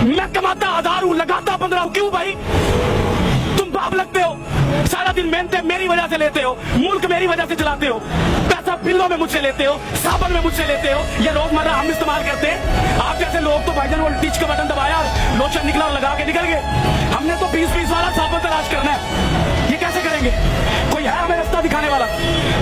मैं कमाता 1000 हूँ, लगाता 15 हूँ, क्यों भाई? तुम बाप लगते हो, सारा दिन मेहनत मेरी वजह से लेते हो, मुल्क मेरी वजह से चलाते हो, पैसा बिलों में मुझसे लेते हो, साबन में मुझसे लेते हो, ये रोजमर्रा हम इस्तेमाल करते हैं। आप जैसे लोग तो भाईजान वो टीच का बटन दबाया, लोशन निकला और लगा के निकल गए। हमने तो 20-20 वाला साबुन तलाश करना है, ये कैसे करेंगे? कोई है हमें रास्ता दिखाने वाला?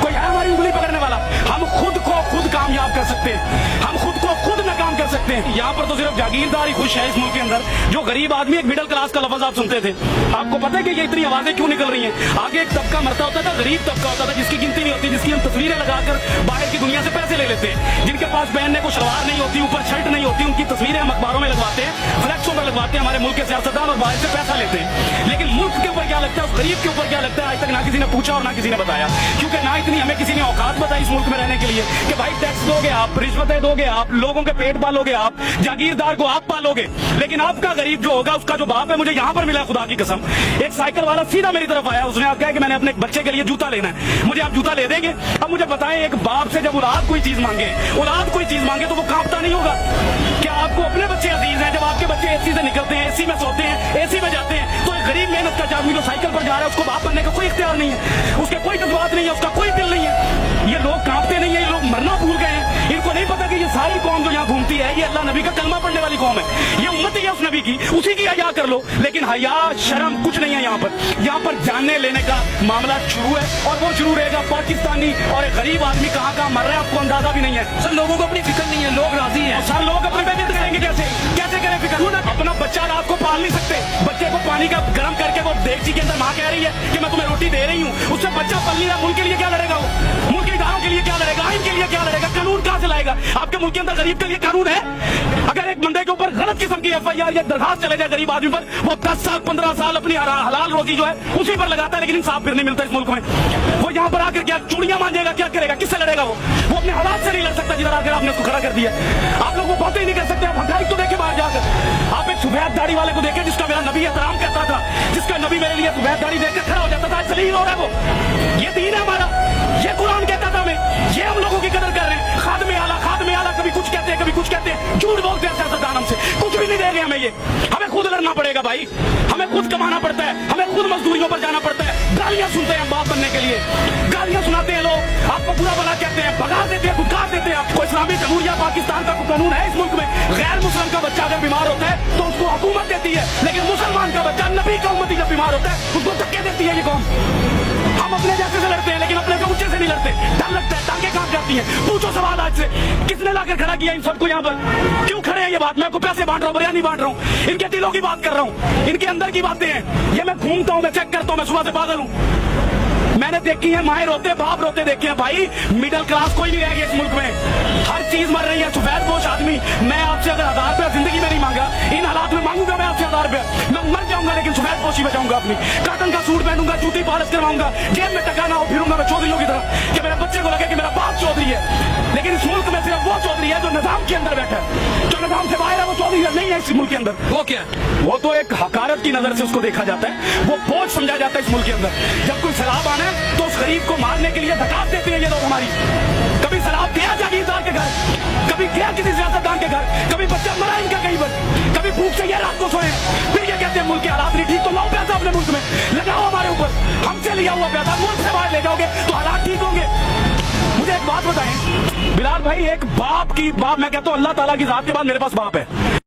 कोई है हमारी उंगली पकड़ने वाला? हम खुद को खुद कामयाब कर सकते हैं, हम खुद को खुद नाकाम कर सकते हैं। यहाँ पर तो सिर्फ जागीरदार ही खुश है इस मुल्क के अंदर। जो गरीब आदमी, एक मिडिल क्लास का लफ्ज आप सुनते थे, आपको पता है कि ये इतनी आवाजें क्यों निकल रही हैं? आगे एक तबका मरता होता था, गरीब तबका होता था, जिसकी गिनती नहीं होती, जिसकी हम तस्वीरें लगाकर बाहर की दुनिया से पैसे ले लेते हैं, जिनके पास पहनने को शलवार नहीं होती, ऊपर शर्ट नहीं होती, उनकी तस्वीरें हम अखबारों में लगवाते हैं, फ्लैक्सों में लगवाते हैं, हमारे मुल्क के सियासतदान और बाहर से पैसा लेते हैं। लेकिन मुल्क के ऊपर क्या लगता है, उस गरीब के ऊपर क्या लगता है, आज तक ना किसी ने पूछा और ना किसी ने बताया। क्योंकि ना इतनी हमें किसी ने औकात बताई इस मुल्क में रहने के लिए कि भाई टैक्स दोगे आप, रिश्वतें दोगे आप, लोगों के पेट पालोगे आप, जागीरदार को आप पालोगे। लेकिन आपका गरीब जो होगा, उसका जो बाप है, मुझे यहाँ पर मिला खुदा की कसम, एक साइकिल वाला सीधा मेरी तरफ आया, उसने कहा कि मैंने अपने बच्चे के लिए जूता लेना है, मुझे आप जूता ले देंगे? अब मुझे बताएं, एक बाप से जब औलाद कोई चीज मांगे, औलाद कोई चीज मांगे तो वो कांपता नहीं होगा? क्या आपको अपने बच्चे अजीज हैं? जब आपके बच्चे एसी से निकलते हैं, एसी में सोते हैं, एसी में जाते हैं, तो एक गरीब मेहनत का आदमी जो साइकिल पर जा रहा है, उसको बाप बनने का कोई इख्तियार नहीं है, उसके कोई जज्बात नहीं है, उसका कोई दिल नहीं है। ये लोग कांपते नहीं है, ये लोग मरना भूल गए हैं। इनको नहीं पता कि ये सारी कौम जो यहाँ घूमती है, ये अल्लाह नबी का कलमा पढ़ने वाली कौम है, ये उम्मत ही है उस नबी की, उसी की हया कर लो। लेकिन हया शर्म कुछ नहीं है यहाँ पर। यहाँ पर जानने लेने का मामला शुरू है, और वो शुरू रहेगा। पाकिस्तानी और एक गरीब आदमी कहाँ कहाँ मर रहा है, आपको अंदाजा भी नहीं है। सर, लोगों को अपनी फिक्र नहीं है, लोग राजी हैं। सर, लोग अपनी फिक्र करेंगे कैसे? कैसे करें फिक्र? अपना बच्चा रात को पाल नहीं सकते, बच्चे को पानी का गर्म करके वो देगची के अंदर माँ कह रही है कि मैं तुम्हें रोटी दे रही हूँ, उससे बच्चा पल नहीं रहा। मुल्क के लिए क्या लड़ेगा वो? मुल्क के इदारों के लिए क्या लड़ेगा? आइन के लिए क्या लड़ेगा? कानून कहाँ से लाएगा? आपके मुल्क के अंदर गरीब के लिए कानून है? अगर एक बंदे के ऊपर गलत किस्म की FIR या दरखास्त चले जाए गरीब आदमी पर, वो 10 साल 15 साल अपनी हलाल रोजी जो है उसी पर लगाता है, लेकिन इंसाफ फिर नहीं मिलता इस मुल्क में। वो यहाँ पर आकर क्या चूड़ियां मांगेगा? क्या करेगा? किससे लड़ेगा? वो अपने हालात से नहीं लड़ सकता जिधर आकर आपने उसको खड़ा कर दिया। आप लोग वो बातें ही नहीं कर सकते। आप हकाइक तो देखे बाहर जाकर, आप एक सफेद दाढ़ी वाले को देखे जिसका मेरा नबी एहतराम करता था, जिसका नबी मेरे लिए सफेद दाढ़ी देखकर खड़ा हो जाता था, जलील हो रहा है वो। ये दीन है हमारा, ये कुरान कहता था हमें, ये हम लोगों की कदर कर रहे हैं। खादमे आला कभी कुछ कहते हैं, कभी कुछ कहते हैं, झूठ बोलते हैं सियासतदान हमसे, कुछ भी नहीं दे रहे हमें। ये हमें खुद लड़ना पड़ेगा भाई, हमें खुद कमाना पड़ता है, हमें खुद मजदूरियों पर जाना पड़ता है। गालियां सुनते हैं हम बाप बनने के लिए, गालियां सुनाते हैं लोग, आपको बुरा भला कहते हैं, भगा देते हैं, धुतकार देते हैं। आपको इस्लामी जमहूरिया पाकिस्तान का कानून है इस मुल्क में, गैर मुस्लिम का बच्चा अगर बीमार होता है तो उसको हुकूमत देती है, लेकिन मुसलमान का बच्चा, नबी का उम्मती जब बीमार होता है उसको धक्के देती है ये कौम। हम अपने जैसे से लड़ते हैं, लेकिन अपने से ऊंचे से नहीं लड़ते, डर लगता है, टांगे कांप जाती हैं। पूछो सवाल आज से, किसने लाकर खड़ा किया इन सबको यहाँ पर? क्यों खड़े हैं? ये बात मैं आपको पैसे बांट रहा हूँ, बिरयानी बांट रहा हूँ, इनके दिलों की बात कर रहा हूँ, इनके अंदर की बातें हैं। ये मैं घूमता हूँ, मैं चेक करता हूँ, मैं सुबह से पागल हूँ। मैंने देखी है माए रोते, बाप रोते देखे हैं भाई। मिडिल क्लास कोई नहीं रह गया इस मुल्क में, हर चीज मर रही है। सफेद पोश आदमी, मैं आपसे अगर 1000 रुपया जिंदगी में नहीं मांगा, इन हालात में मांगूंगा मैं आपसे 1000 रुपया, मैं मर जाऊंगा, लेकिन सफेद पोशी बचाऊंगा अपनी, कॉटन का सूट पहनूंगा, जूती पॉलिश करवाऊंगा, जेब में टका ना हो, फिरूंगा मैं चौधरियों की तरह कि मेरे बच्चे को लगे कि मेरा बाप चौधरी है। लेकिन इस मुल्क में सिर्फ वो चौधरी है जो निजाम के अंदर बैठा है, जो निजाम से बाहर है वो चौधरी नहीं है इस मुल्क के अंदर। वो क्या? वो तो एक हकारत की नजर से उसको देखा जाता है, वो बोझ समझा जाता है इस मुल्क के अंदर। जब कोई सैलाब आना है तो उस गरीब को मारने के लिए धकात देते हैं ये लोग हमारी। कभी सैलाब गया जागीरदार के घर, कभी गया किसी सियासतदान के घर, कभी बच्चा मरा इनका कहीं पर, कभी भूख से ये रात को सोए, फिर ये कहते हैं मुल्क के हालात नहीं ठीक, तो लाओ पैसा अपने मुल्क में लगाओ हमारे ऊपर, हमसे लिया हुआ पैसा मुल्क से बाहर ले जाओगे तो हालात ठीक होंगे। मुझे एक बात बताएं बिलाल भाई, एक बाप की बाप, मैं कहता हूँ अल्लाह ताला की जात के बाद मेरे पास बाप है।